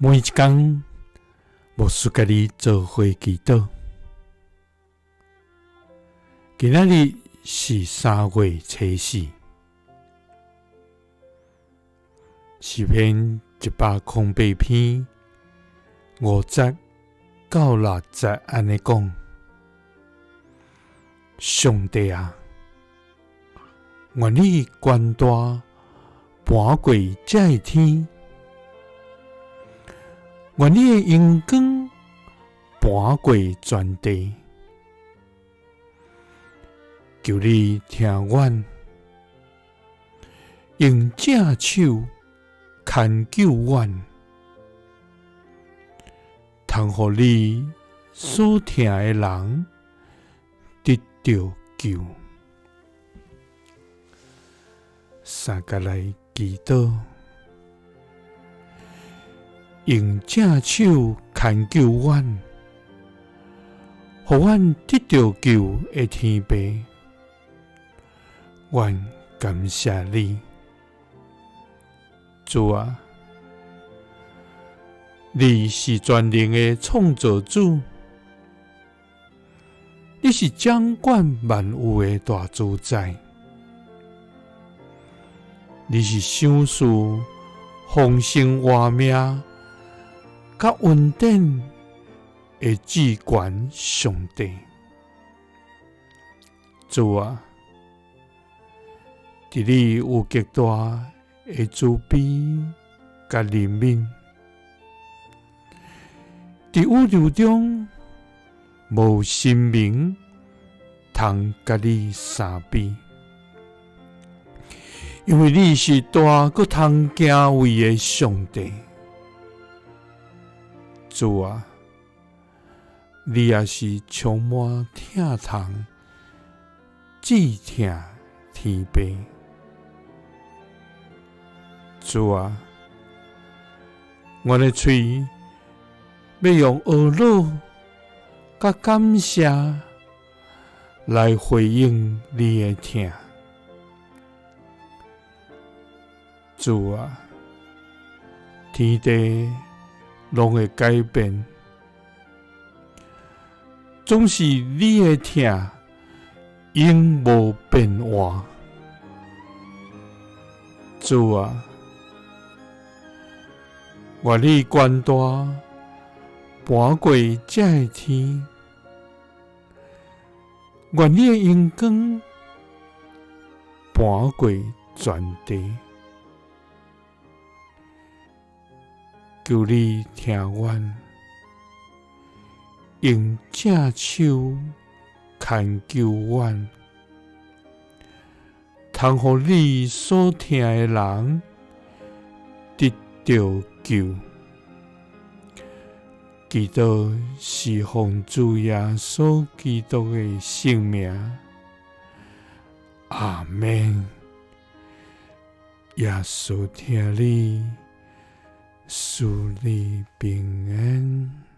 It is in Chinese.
每一天，牧师甲你做伙祈祷。今仔日是3月初4，诗篇108篇50到60安尼讲：上帝啊，愿你权大盘过这个天，愿你的阳光盘过全地。求你听阮，用正手牵救阮，通予你所疼的人得到救。三甲来祈祷，用正手牵救阮，予阮得到救的天父。愿感谢你，主啊！你是全能的创造主，你是掌管万有的大主宰，你是赏赐丰盛活命甲稳定的至高上帝，主啊！伫你有极大的慈悲甲怜悯，伫宇宙中无生命通甲你相比，因为你是大阁通敬畏的上帝。主啊，你也是充满疼痛、至疼天父。主啊，我的嘴要用懊恼甲感谢来回应你的疼。主啊，天地拢会改变，总是你的疼永无变化。主啊，愿你权大盘过这个天，愿你的阳光盘过全地。求你听阮，用正手牵救阮，通予你所疼的人得到救。祈祷是奉主耶稣基督的圣名，阿们。耶稣听你，赐你平安。